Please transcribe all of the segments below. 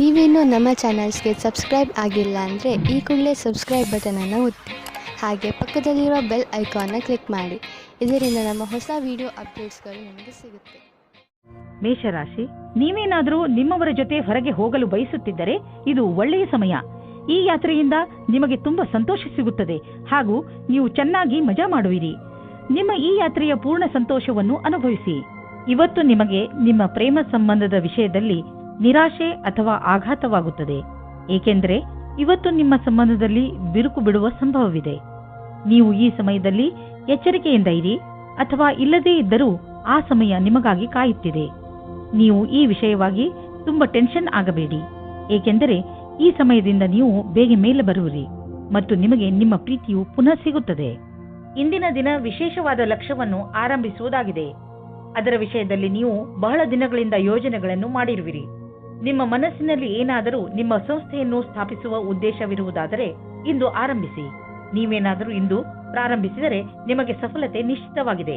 ನೀವೇನೂ ನಮ್ಮ ಚಾನಲ್ಸ್ಗೆ ಸಬ್ಸ್ಕ್ರೈಬ್ ಆಗಿಲ್ಲ ಅಂದರೆ ಈ ಕೂಡಲೇ ಸಬ್ಸ್ಕ್ರೈಬ್ ಬಟನನ್ನು ಒತ್ತಿ ಹಾಗೆ ಪಕ್ಕದಲ್ಲಿರೋ ಬೆಲ್ ಐಕಾನ್ನ ಕ್ಲಿಕ್ ಮಾಡಿ. ಇದರಿಂದ ನಮ್ಮ ಹೊಸ ವಿಡಿಯೋ ಅಪ್ಡೇಟ್ಸ್ಗಳು ನಿಮಗೆ ಸಿಗುತ್ತೆ. ಮೇಷರಾಶಿ, ನೀವೇನಾದರೂ ನಿಮ್ಮವರ ಜೊತೆ ಹೊರಗೆ ಹೋಗಲು ಬಯಸುತ್ತಿದ್ದರೆ ಇದು ಒಳ್ಳೆಯ ಸಮಯ. ಈ ಯಾತ್ರೆಯಿಂದ ನಿಮಗೆ ತುಂಬಾ ಸಂತೋಷ ಸಿಗುತ್ತದೆ ಹಾಗೂ ನೀವು ಚೆನ್ನಾಗಿ ಮಜಾ ಮಾಡುವಿರಿ. ನಿಮ್ಮ ಈ ಯಾತ್ರೆಯ ಪೂರ್ಣ ಸಂತೋಷವನ್ನು ಅನುಭವಿಸಿ. ಇವತ್ತು ನಿಮಗೆ ನಿಮ್ಮ ಪ್ರೇಮ ಸಂಬಂಧದ ವಿಷಯದಲ್ಲಿ ನಿರಾಶೆ ಅಥವಾ ಆಘಾತವಾಗುತ್ತದೆ, ಏಕೆಂದರೆ ಇವತ್ತು ನಿಮ್ಮ ಸಂಬಂಧದಲ್ಲಿ ಬಿರುಕು ಬಿಡುವ ಸಂಭವವಿದೆ. ನೀವು ಈ ಸಮಯದಲ್ಲಿ ಎಚ್ಚರಿಕೆಯಿಂದ ಇರಿ, ಅಥವಾ ಇಲ್ಲದೇ ಇದ್ದರೂ ಆ ಸಮಯ ನಿಮಗಾಗಿ ಕಾಯುತ್ತಿದೆ. ನೀವು ಈ ವಿಷಯವಾಗಿ ತುಂಬಾ ಟೆನ್ಷನ್ ಆಗಬೇಡಿ, ಏಕೆಂದರೆ ಈ ಸಮಯದಿಂದ ನೀವು ಬೇಗ ಮೇಲೆ ಬರುವಿರಿ ಮತ್ತು ನಿಮಗೆ ನಿಮ್ಮ ಪ್ರೀತಿಯು ಪುನಃ ಸಿಗುತ್ತದೆ. ಇಂದಿನ ದಿನ ವಿಶೇಷವಾದ ಲಕ್ಷ್ಯವನ್ನು ಆರಂಭಿಸುವುದಾಗಿದೆ. ಅದರ ವಿಷಯದಲ್ಲಿ ನೀವು ಬಹಳ ದಿನಗಳಿಂದ ಯೋಜನೆಗಳನ್ನು ಮಾಡಿರುವಿರಿ. ನಿಮ್ಮ ಮನಸ್ಸಿನಲ್ಲಿ ಏನಾದರೂ ನಿಮ್ಮ ಸಂಸ್ಥೆಯನ್ನು ಸ್ಥಾಪಿಸುವ ಉದ್ದೇಶವಿರುವುದಾದರೆ ಇಂದು ಆರಂಭಿಸಿ. ನೀವೇನಾದರೂ ಇಂದು ಪ್ರಾರಂಭಿಸಿದರೆ ನಿಮಗೆ ಸಫಲತೆ ನಿಶ್ಚಿತವಾಗಿದೆ.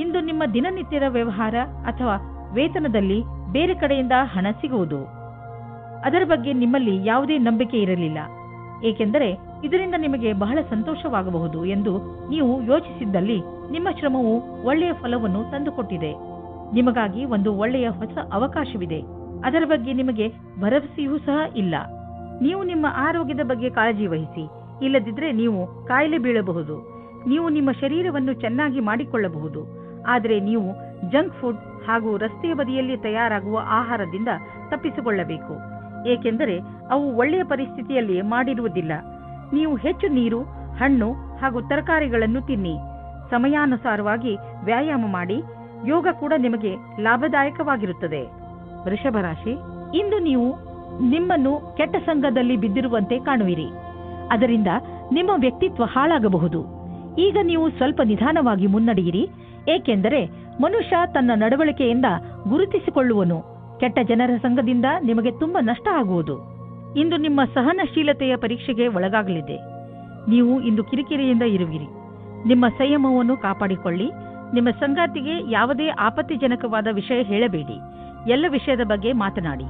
ಇಂದು ನಿಮ್ಮ ದಿನನಿತ್ಯದ ವ್ಯವಹಾರ ಅಥವಾ ವೇತನದಲ್ಲಿ ಬೇರೆ ಕಡೆಯಿಂದ ಹಣ ಸಿಗುವುದು. ಅದರ ಬಗ್ಗೆ ನಿಮ್ಮಲ್ಲಿ ಯಾವುದೇ ನಂಬಿಕೆ ಇರಲಿಲ್ಲ, ಏಕೆಂದರೆ ಇದರಿಂದ ನಿಮಗೆ ಬಹಳ ಸಂತೋಷವಾಗಬಹುದು ಎಂದು ನೀವು ಯೋಚಿಸಿದ್ದಲ್ಲಿ ನಿಮ್ಮ ಶ್ರಮವು ಒಳ್ಳೆಯ ಫಲವನ್ನು ತಂದುಕೊಟ್ಟಿದೆ. ನಿಮಗಾಗಿ ಒಂದು ಒಳ್ಳೆಯ ಹೊಸ ಅವಕಾಶವಿದೆ. ಅದರ ಬಗ್ಗೆ ನಿಮಗೆ ಭರವಸೆಯೂ ಸಹ ಇಲ್ಲ. ನೀವು ನಿಮ್ಮ ಆರೋಗ್ಯದ ಬಗ್ಗೆ ಕಾಳಜಿ ವಹಿಸಿ, ಇಲ್ಲದಿದ್ದರೆ ನೀವು ಕಾಯಿಲೆ ಬೀಳಬಹುದು. ನೀವು ನಿಮ್ಮ ಶರೀರವನ್ನು ಚೆನ್ನಾಗಿ ಮಾಡಿಕೊಳ್ಳಬಹುದು, ಆದರೆ ನೀವು ಜಂಕ್ ಫುಡ್ ಹಾಗೂ ರಸ್ತೆಯ ಬದಿಯಲ್ಲಿ ತಯಾರಾಗುವ ಆಹಾರದಿಂದ ತಪ್ಪಿಸಿಕೊಳ್ಳಬೇಕು, ಏಕೆಂದರೆ ಅವು ಒಳ್ಳೆಯ ಪರಿಸ್ಥಿತಿಯಲ್ಲಿ ಮಾಡಿರುವುದಿಲ್ಲ. ನೀವು ಹೆಚ್ಚು ನೀರು, ಹಣ್ಣು ಹಾಗೂ ತರಕಾರಿಗಳನ್ನು ತಿನ್ನಿ. ಸಮಯಾನುಸಾರವಾಗಿ ವ್ಯಾಯಾಮ ಮಾಡಿ. ಯೋಗ ಕೂಡ ನಿಮಗೆ ಲಾಭದಾಯಕವಾಗಿರುತ್ತದೆ. ವೃಷಭ ರಾಶಿ, ಇಂದು ನೀವು ನಿಮ್ಮನ್ನು ಕೆಟ್ಟ ಸಂಘದಲ್ಲಿ ಬಿದ್ದಿರುವಂತೆ ಕಾಣುವಿರಿ. ಅದರಿಂದ ನಿಮ್ಮ ವ್ಯಕ್ತಿತ್ವ ಹಾಳಾಗಬಹುದು. ಈಗ ನೀವು ಸ್ವಲ್ಪ ನಿಧಾನವಾಗಿ ಮುನ್ನಡೆಯಿರಿ, ಏಕೆಂದರೆ ಮನುಷ್ಯ ತನ್ನ ನಡವಳಿಕೆಯಿಂದ ಗುರುತಿಸಿಕೊಳ್ಳುವನು. ಕೆಟ್ಟ ಜನರ ಸಂಘದಿಂದ ನಿಮಗೆ ತುಂಬಾ ನಷ್ಟ ಆಗುವುದು. ಇಂದು ನಿಮ್ಮ ಸಹನಶೀಲತೆಯ ಪರೀಕ್ಷೆಗೆ ಒಳಗಾಗಲಿದೆ. ನೀವು ಇಂದು ಕಿರಿಕಿರಿಯಿಂದ ಇರುವಿರಿ. ನಿಮ್ಮ ಸಂಯಮವನ್ನು ಕಾಪಾಡಿಕೊಳ್ಳಿ. ನಿಮ್ಮ ಸಂಗಾತಿಗೆ ಯಾವುದೇ ಆಪತ್ತಿಜನಕವಾದ ವಿಷಯ ಹೇಳಬೇಡಿ. ಎಲ್ಲ ವಿಷಯದ ಬಗ್ಗೆ ಮಾತನಾಡಿ.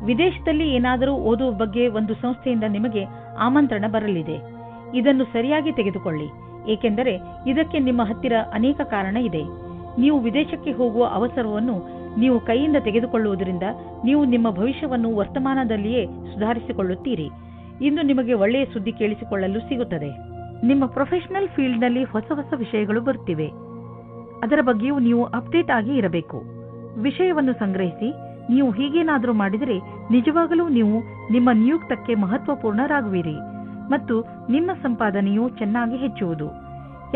ವಿದೇಶದಲ್ಲಿ ಏನಾದರೂ ಓದುವ ಬಗ್ಗೆ ಒಂದು ಸಂಸ್ಥೆಯಿಂದ ನಿಮಗೆ ಆಮಂತ್ರಣ ಬರಲಿದೆ. ಇದನ್ನು ಸರಿಯಾಗಿ ತೆಗೆದುಕೊಳ್ಳಿ, ಏಕೆಂದರೆ ಇದಕ್ಕೆ ನಿಮ್ಮ ಹತ್ತಿರ ಅನೇಕ ಕಾರಣ ಇದೆ. ನೀವು ವಿದೇಶಕ್ಕೆ ಹೋಗುವ ಅವಸರವನ್ನು ನೀವು ಕೈಯಿಂದ ತೆಗೆದುಕೊಳ್ಳುವುದರಿಂದ ನೀವು ನಿಮ್ಮ ಭವಿಷ್ಯವನ್ನು ವರ್ತಮಾನದಲ್ಲಿಯೇ ಸುಧಾರಿಸಿಕೊಳ್ಳುತ್ತೀರಿ. ಇಂದು ನಿಮಗೆ ಒಳ್ಳೆಯ ಸುದ್ದಿ ಕೇಳಿಸಿಕೊಳ್ಳಲು ಸಿಗುತ್ತದೆ. ನಿಮ್ಮ ಪ್ರೊಫೆಷನಲ್ ಫೀಲ್ಡ್ನಲ್ಲಿ ಹೊಸ ಹೊಸ ವಿಷಯಗಳು ಬರುತ್ತಿವೆ. ಅದರ ಬಗ್ಗೆಯೂ ನೀವು ಅಪ್ಡೇಟ್ ಆಗಿ ಇರಬೇಕು. ವಿಷಯವನ್ನು ಸಂಗ್ರಹಿಸಿ. ನೀವು ಹೀಗೇನಾದರೂ ಮಾಡಿದರೆ ನಿಜವಾಗಲೂ ನೀವು ನಿಮ್ಮ ನಿಯುಕ್ತಕ್ಕೆ ಮಹತ್ವಪೂರ್ಣರಾಗುವಿರಿ ಮತ್ತು ನಿಮ್ಮ ಸಂಪಾದನೆಯು ಚೆನ್ನಾಗಿ ಹೆಚ್ಚುವುದು.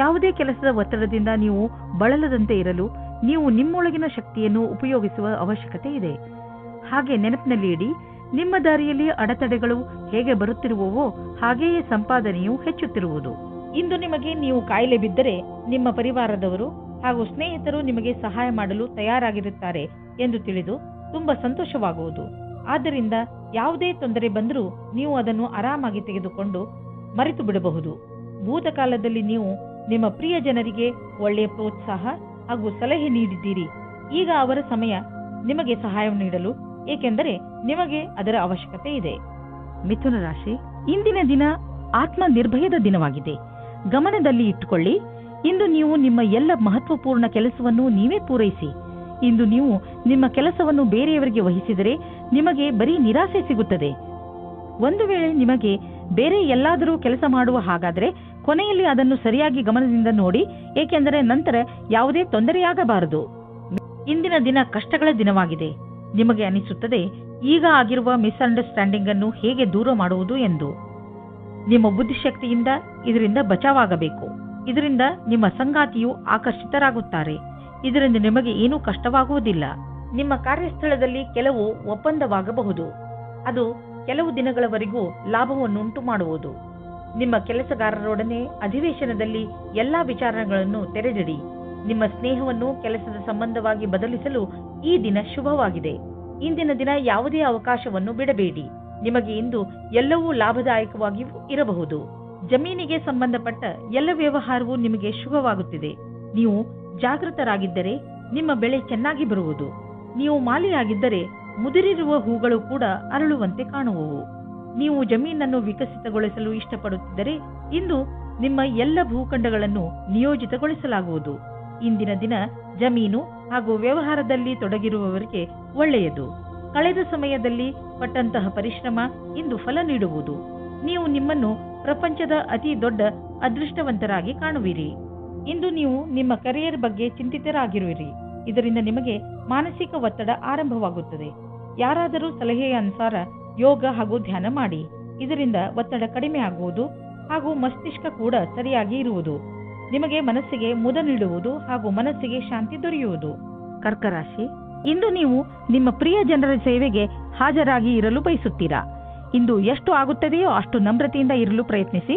ಯಾವುದೇ ಕೆಲಸದ ಒತ್ತಡದಿಂದ ನೀವು ಬಳಲದಂತೆ ಇರಲು ನೀವು ನಿಮ್ಮೊಳಗಿನ ಶಕ್ತಿಯನ್ನು ಉಪಯೋಗಿಸುವ ಅವಶ್ಯಕತೆ ಇದೆ. ಹಾಗೆ ನೆನಪಿನಲ್ಲಿ ಇಡಿ, ನಿಮ್ಮ ದಾರಿಯಲ್ಲಿ ಅಡೆತಡೆಗಳು ಹೇಗೆ ಬರುತ್ತಿರುವವೋ ಹಾಗೆಯೇ ಸಂಪಾದನೆಯು ಹೆಚ್ಚುತ್ತಿರುವುದು. ಇಂದು ನಿಮಗೆ ನೀವು ಕಾಯಿಲೆ ಬಿದ್ದರೆ ನಿಮ್ಮ ಪರಿವಾರದವರು ಹಾಗೂ ಸ್ನೇಹಿತರು ನಿಮಗೆ ಸಹಾಯ ಮಾಡಲು ತಯಾರಾಗಿರುತ್ತಾರೆ ಎಂದು ತಿಳಿದು ತುಂಬಾ ಸಂತೋಷವಾಗುವುದು. ಆದ್ದರಿಂದ ಯಾವುದೇ ತೊಂದರೆ ಬಂದರೂ ನೀವು ಅದನ್ನು ಆರಾಮಾಗಿ ತೆಗೆದುಕೊಂಡು ಮರೆತು ಬಿಡಬಹುದು. ಭೂತಕಾಲದಲ್ಲಿ ನೀವು ನಿಮ್ಮ ಪ್ರಿಯ ಜನರಿಗೆ ಒಳ್ಳೆಯ ಪ್ರೋತ್ಸಾಹ ಹಾಗೂ ಸಲಹೆ ನೀಡಿದ್ದೀರಿ. ಈಗ ಅವರ ಸಮಯ ನಿಮಗೆ ಸಹಾಯ ನೀಡಲು, ಏಕೆಂದರೆ ನಿಮಗೆ ಅದರ ಅವಶ್ಯಕತೆ ಇದೆ. ಮಿಥುನ ರಾಶಿ, ಇಂದಿನ ದಿನ ಆತ್ಮ ನಿರ್ಭಯದ ದಿನವಾಗಿದೆ. ಗಮನದಲ್ಲಿ ಇಟ್ಟುಕೊಳ್ಳಿ, ಇಂದು ನೀವು ನಿಮ್ಮ ಎಲ್ಲ ಮಹತ್ವಪೂರ್ಣ ಕೆಲಸವನ್ನು ನೀವೇ ಪೂರೈಸಿ. ಇಂದು ನೀವು ನಿಮ್ಮ ಕೆಲಸವನ್ನು ಬೇರೆಯವರಿಗೆ ವಹಿಸಿದರೆ ನಿಮಗೆ ಬರೀ ನಿರಾಸೆ ಸಿಗುತ್ತದೆ. ಒಂದು ವೇಳೆ ನಿಮಗೆ ಬೇರೆ ಎಲ್ಲಾದರೂ ಕೆಲಸ ಮಾಡುವ ಹಾಗಾದರೆ ಕೊನೆಯಲ್ಲಿ ಅದನ್ನು ಸರಿಯಾಗಿ ಗಮನದಿಂದ ನೋಡಿ, ಏಕೆಂದರೆ ನಂತರ ಯಾವುದೇ ತೊಂದರೆಯಾಗಬಾರದು. ಇಂದಿನ ದಿನ ಕಷ್ಟಗಳ ದಿನವಾಗಿದೆ. ನಿಮಗೆ ಅನಿಸುತ್ತದೆ ಈಗ ಆಗಿರುವ ಮಿಸ್ಅಂಡರ್ಸ್ಟ್ಯಾಂಡಿಂಗ್ ಅನ್ನು ಹೇಗೆ ದೂರ ಮಾಡುವುದು ಎಂದು. ನಿಮ್ಮ ಬುದ್ಧಿಶಕ್ತಿಯಿಂದ ಇದರಿಂದ ಬಚಾವಾಗಬೇಕು. ಇದರಿಂದ ನಿಮ್ಮ ಸಂಗಾತಿಯು ಆಕರ್ಷಿತರಾಗುತ್ತಾರೆ. ಇದರಿಂದ ನಿಮಗೆ ಏನೂ ಕಷ್ಟವಾಗುವುದಿಲ್ಲ. ನಿಮ್ಮ ಕಾರ್ಯಸ್ಥಳದಲ್ಲಿ ಕೆಲವು ಒಪ್ಪಂದವಾಗಬಹುದು. ಅದು ಕೆಲವು ದಿನಗಳವರೆಗೂ ಲಾಭವನ್ನುಂಟು ಮಾಡುವುದು. ನಿಮ್ಮ ಕೆಲಸಗಾರರೊಡನೆ ಅಧಿವೇಶನದಲ್ಲಿ ಎಲ್ಲಾ ವಿಚಾರಗಳನ್ನು ತೆರೆದಿಡಿ. ನಿಮ್ಮ ಸ್ನೇಹವನ್ನು ಕೆಲಸದ ಸಂಬಂಧವಾಗಿ ಬದಲಿಸಲು ಈ ದಿನ ಶುಭವಾಗಿದೆ. ಇಂದಿನ ದಿನ ಯಾವುದೇ ಅವಕಾಶವನ್ನು ಬಿಡಬೇಡಿ. ನಿಮಗೆ ಇಂದು ಎಲ್ಲವೂ ಲಾಭದಾಯಕವಾಗಿಯೂ ಇರಬಹುದು. ಜಮೀನಿಗೆ ಸಂಬಂಧಪಟ್ಟ ಎಲ್ಲ ವ್ಯವಹಾರವೂ ನಿಮಗೆ ಶುಭವಾಗುತ್ತಿದೆ. ನೀವು ಜಾಗೃತರಾಗಿದ್ದರೆ ನಿಮ್ಮ ಬೆಳೆ ಚೆನ್ನಾಗಿ ಬರುವುದು. ನೀವು ಮಾಲಿಯಾಗಿದ್ದರೆ ಮುದುರಿರುವ ಹೂಗಳು ಕೂಡ ಅರಳುವಂತೆ ಕಾಣುವವು. ನೀವು ಜಮೀನನ್ನು ವಿಕಸಿತಗೊಳಿಸಲು ಇಷ್ಟಪಡುತ್ತಿದ್ದರೆ ಇಂದು ನಿಮ್ಮ ಎಲ್ಲ ಭೂಖಂಡಗಳನ್ನು ನಿಯೋಜಿತಗೊಳಿಸಲಾಗುವುದು. ಇಂದಿನ ದಿನ ಜಮೀನು ಹಾಗೂ ವ್ಯವಹಾರದಲ್ಲಿ ತೊಡಗಿರುವವರಿಗೆ ಒಳ್ಳೆಯದು. ಕಳೆದ ಸಮಯದಲ್ಲಿ ಪಟ್ಟಂತಹ ಪರಿಶ್ರಮ ಇಂದು ಫಲ ನೀಡುವುದು. ನೀವು ನಿಮ್ಮನ್ನು ಪ್ರಪಂಚದ ಅತಿ ದೊಡ್ಡ ಅದೃಷ್ಟವಂತರಾಗಿ ಕಾಣುವಿರಿ. ಇಂದು ನೀವು ನಿಮ್ಮ ಕರಿಯರ್ ಬಗ್ಗೆ ಚಿಂತಿತರಾಗಿರುವಿರಿ. ಇದರಿಂದ ನಿಮಗೆ ಮಾನಸಿಕ ಒತ್ತಡ ಆರಂಭವಾಗುತ್ತದೆ. ಯಾರಾದರೂ ಸಲಹೆಯ ಅನುಸಾರ ಯೋಗ ಹಾಗೂ ಧ್ಯಾನ ಮಾಡಿ. ಇದರಿಂದ ಒತ್ತಡ ಕಡಿಮೆ ಆಗುವುದು ಹಾಗೂ ಮಸ್ತಿಷ್ಕ ಕೂಡ ಸರಿಯಾಗಿ ಇರುವುದು. ನಿಮಗೆ ಮನಸ್ಸಿಗೆ ಮುದ ನೀಡುವುದು ಹಾಗೂ ಮನಸ್ಸಿಗೆ ಶಾಂತಿ ದೊರೆಯುವುದು. ಕರ್ಕ ರಾಶಿ, ಇಂದು ನೀವು ನಿಮ್ಮ ಪ್ರಿಯ ಜನರ ಸೇವೆಗೆ ಹಾಜರಾಗಿ ಇರಲು ಬಯಸುತ್ತೀರಾ. ಇಂದು ಎಷ್ಟು ಆಗುತ್ತದೆಯೋ ಅಷ್ಟು ನಮ್ರತೆಯಿಂದ ಇರಲು ಪ್ರಯತ್ನಿಸಿ.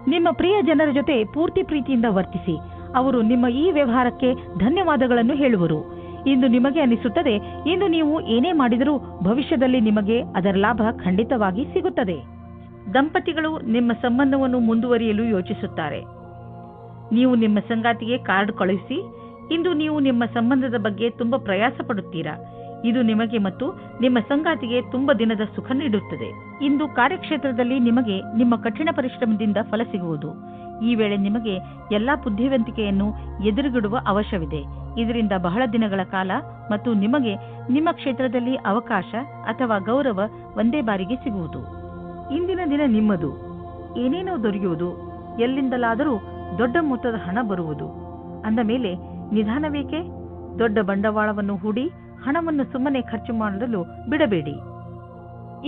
ನಿಮ್ಮ ಪ್ರಿಯ ಜನರ ಜೊತೆ ಪೂರ್ತಿ ಪ್ರೀತಿಯಿಂದ ವರ್ತಿಸಿ. ಅವರು ನಿಮ್ಮ ಈ ವ್ಯವಹಾರಕ್ಕೆ ಧನ್ಯವಾದಗಳನ್ನು ಹೇಳುವರು. ಇಂದು ನಿಮಗೆ ಅನಿಸುತ್ತದೆ, ಇಂದು ನೀವು ಏನೇ ಮಾಡಿದರೂ ಭವಿಷ್ಯದಲ್ಲಿ ನಿಮಗೆ ಅದರ ಲಾಭ ಖಂಡಿತವಾಗಿ ಸಿಗುತ್ತದೆ. ದಂಪತಿಗಳು ನಿಮ್ಮ ಸಂಬಂಧವನ್ನು ಮುಂದುವರಿಯಲು ಯೋಚಿಸುತ್ತಾರೆ. ನೀವು ನಿಮ್ಮ ಸಂಗಾತಿಗೆ ಕಾರ್ಡ್ ಕಳುಹಿಸಿ. ಇಂದು ನೀವು ನಿಮ್ಮ ಸಂಬಂಧದ ಬಗ್ಗೆ ತುಂಬಾ ಪ್ರಯಾಸ ಪಡುತ್ತೀರಾ. ಇದು ನಿಮಗೆ ಮತ್ತು ನಿಮ್ಮ ಸಂಗಾತಿಗೆ ತುಂಬಾ ದಿನದ ಸುಖ ನೀಡುತ್ತದೆ. ಇಂದು ಕಾರ್ಯಕ್ಷೇತ್ರದಲ್ಲಿ ನಿಮಗೆ ನಿಮ್ಮ ಕಠಿಣ ಪರಿಶ್ರಮದಿಂದ ಫಲ ಸಿಗುವುದು. ಈ ವೇಳೆ ನಿಮಗೆ ಎಲ್ಲಾ ಬುದ್ಧಿವಂತಿಕೆಯನ್ನು ಎದುರುಗಿಡುವ ಅವಶ್ಯವಿದೆ. ಇದರಿಂದ ಬಹಳ ದಿನಗಳ ಕಾಲ ಮತ್ತು ನಿಮಗೆ ನಿಮ್ಮ ಕ್ಷೇತ್ರದಲ್ಲಿ ಅವಕಾಶ ಅಥವಾ ಗೌರವ ಒಂದೇ ಬಾರಿಗೆ ಸಿಗುವುದು. ಇಂದಿನ ದಿನ ನಿಮ್ಮದು. ಏನೇನೋ ದೊರೆಯುವುದು. ಎಲ್ಲಿಂದಲಾದರೂ ದೊಡ್ಡ ಮೊತ್ತದ ಹಣ ಬರುವುದು. ಅಂದ ಮೇಲೆ ನಿಧಾನವೇಕೆ? ದೊಡ್ಡ ಬಂಡವಾಳವನ್ನು ಹೂಡಿ ಹಣವನ್ನು ಸುಮ್ಮನೆ ಖರ್ಚು ಮಾಡಲು ಬಿಡಬೇಡಿ.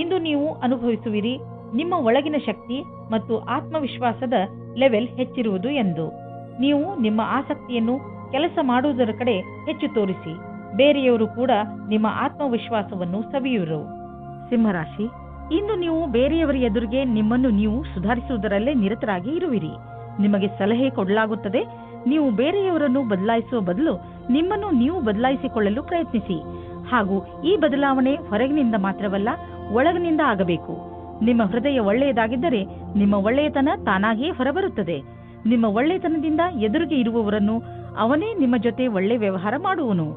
ಇಂದು ನೀವು ಅನುಭವಿಸುವಿರಿ ನಿಮ್ಮ ಒಳಗಿನ ಶಕ್ತಿ ಮತ್ತು ಆತ್ಮವಿಶ್ವಾಸದ ಲೆವೆಲ್ ಹೆಚ್ಚಿರುವುದು ಎಂದು. ನೀವು ನಿಮ್ಮ ಆಸಕ್ತಿಯನ್ನು ಕೆಲಸ ಮಾಡುವುದರ ಕಡೆ ಹೆಚ್ಚು ತೋರಿಸಿ. ಬೇರೆಯವರು ಕೂಡ ನಿಮ್ಮ ಆತ್ಮವಿಶ್ವಾಸವನ್ನು ಸವಿಯುವರು. ಸಿಂಹರಾಶಿ, ಇಂದು ನೀವು ಬೇರೆಯವರ ಎದುರಿಗೆ ನಿಮ್ಮನ್ನು ನೀವು ಸುಧಾರಿಸುವುದರಲ್ಲೇ ನಿರತರಾಗಿ ಇರುವಿರಿ. ನಿಮಗೆ ಸಲಹೆ ಕೊಡಲಾಗುತ್ತದೆ. ನೀವು ಬೇರೆಯವರನ್ನು ಬದಲಾಯಿಸುವ ಬದಲು ನಿಮ್ಮನ್ನು ನೀವು ಬದಲಾಯಿಸಿಕೊಳ್ಳಲು ಪ್ರಯತ್ನಿಸಿ. ಹಾಗೂ ಈ ಬದಲಾವಣೆ ಹೊರಗಿನಿಂದ ಮಾತ್ರವಲ್ಲ, ಒಳಗಿನಿಂದ ಆಗಬೇಕು. ನಿಮ್ಮ ಹೃದಯ ಒಳ್ಳೆಯದಾಗಿದ್ದರೆ ನಿಮ್ಮ ಒಳ್ಳೆಯತನ ತಾನಾಗಿಯೇ ಹೊರಬರುತ್ತದೆ. ನಿಮ್ಮ ಒಳ್ಳೆಯತನದಿಂದ ಎದುರಿಗೆ ಇರುವವರನ್ನು ಅವನೇ ನಿಮ್ಮ ಜೊತೆ ಒಳ್ಳೆ ವ್ಯವಹಾರ ಮಾಡುವನು.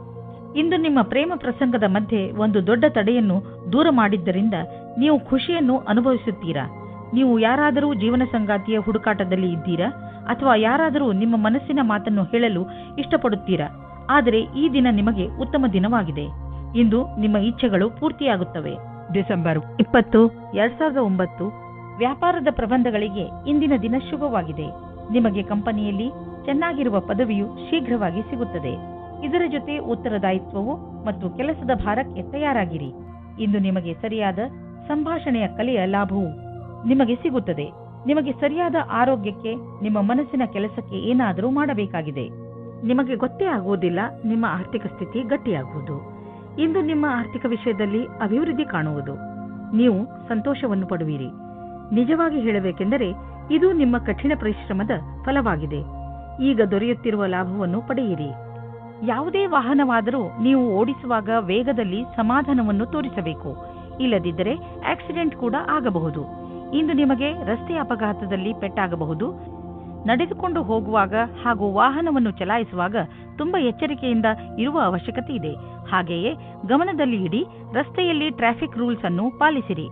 ಇಂದು ನಿಮ್ಮ ಪ್ರೇಮ ಪ್ರಸಂಗದ ಮಧ್ಯೆ ಒಂದು ದೊಡ್ಡ ತಡೆಯನ್ನು ದೂರ ಮಾಡಿದ್ದರಿಂದ ನೀವು ಖುಷಿಯನ್ನು ಅನುಭವಿಸುತ್ತೀರಾ. ನೀವು ಯಾರಾದರೂ ಜೀವನ ಸಂಗಾತಿಯ ಹುಡುಕಾಟದಲ್ಲಿ ಇದ್ದೀರಾ ಅಥವಾ ಯಾರಾದರೂ ನಿಮ್ಮ ಮನಸ್ಸಿನ ಮಾತನ್ನು ಹೇಳಲು ಇಷ್ಟಪಡುತ್ತೀರಾ. ಆದರೆ ಈ ದಿನ ನಿಮಗೆ ಉತ್ತಮ ದಿನವಾಗಿದೆ. ಇಂದು ನಿಮ್ಮ ಇಚ್ಛೆಗಳು ಪೂರ್ತಿಯಾಗುತ್ತವೆ. ಡಿಸೆಂಬರ್ 20, 2009 ವ್ಯಾಪಾರದ ಪ್ರಬಂಧಗಳಿಗೆ ಇಂದಿನ ದಿನ ಶುಭವಾಗಿದೆ. ನಿಮಗೆ ಕಂಪನಿಯಲ್ಲಿ ಚೆನ್ನಾಗಿರುವ ಪದವಿಯು ಶೀಘ್ರವಾಗಿ ಸಿಗುತ್ತದೆ. ಇದರ ಜೊತೆ ಉತ್ತರದಾಯಿತ್ವವು ಮತ್ತು ಕೆಲಸದ ಭಾರಕ್ಕೆ ತಯಾರಾಗಿರಿ. ಇಂದು ನಿಮಗೆ ಸರಿಯಾದ ಸಂಭಾಷಣೆಯ ಕಲೆಯ ಲಾಭವು ನಿಮಗೆ ಸಿಗುತ್ತದೆ. ನಿಮಗೆ ಸರಿಯಾದ ಆರೋಗ್ಯಕ್ಕೆ ನಿಮ್ಮ ಮನಸ್ಸಿನ ಕೆಲಸಕ್ಕೆ ಏನಾದರೂ ಮಾಡಬೇಕಾಗಿದೆ. ನಿಮಗೆ ಗೊತ್ತೇ ಆಗುವುದಿಲ್ಲ ನಿಮ್ಮ ಆರ್ಥಿಕ ಸ್ಥಿತಿ ಗಟ್ಟಿಯಾಗುವುದು. ಇಂದು ನಿಮ್ಮ ಆರ್ಥಿಕ ವಿಷಯದಲ್ಲಿ ಅಭಿವೃದ್ಧಿ ಕಾಣುವುದು. ನೀವು ಸಂತೋಷವನ್ನು ಪಡುವಿರಿ. ನಿಜವಾಗಿ ಹೇಳಬೇಕೆಂದರೆ ಇದು ನಿಮ್ಮ ಕಠಿಣ ಪರಿಶ್ರಮದ ಫಲವಾಗಿದೆ. ಈಗ ದೊರೆಯುತ್ತಿರುವ ಲಾಭವನ್ನು ಪಡೆಯಿರಿ. ಯಾವುದೇ ವಾಹನವಾದರೂ ನೀವು ಓಡಿಸುವಾಗ ವೇಗದಲ್ಲಿ ಸಮಾಧಾನವನ್ನು ತೋರಿಸಬೇಕು. ಇಲ್ಲದಿದ್ದರೆ ಆಕ್ಸಿಡೆಂಟ್ ಕೂಡ ಆಗಬಹುದು. ಇಂದು ನಿಮಗೆ ರಸ್ತೆ ಅಪಘಾತದಲ್ಲಿ ಪೆಟ್ಟಾಗಬಹುದು. ನಡೆದುಕೊಂಡು ಹೋಗುವಾಗ ಹಾಗೂ ವಾಹನವನ್ನು ಚಲಾಯಿಸುವಾಗ ತುಂಬಾ ಎಚ್ಚರಿಕೆಯಿಂದ ಇರುವ ಅವಶ್ಯಕತೆ ಇದೆ. ಹಾಗೆಯೇ ಗಮನದಲ್ಲಿ ಇಡಿ. ರಸ್ತೆಯಲ್ಲಿ ಟ್ರಾಫಿಕ್ ರೂಲ್ಸ್ ಅನ್ನು ಪಾಲಿಸಿರಿ.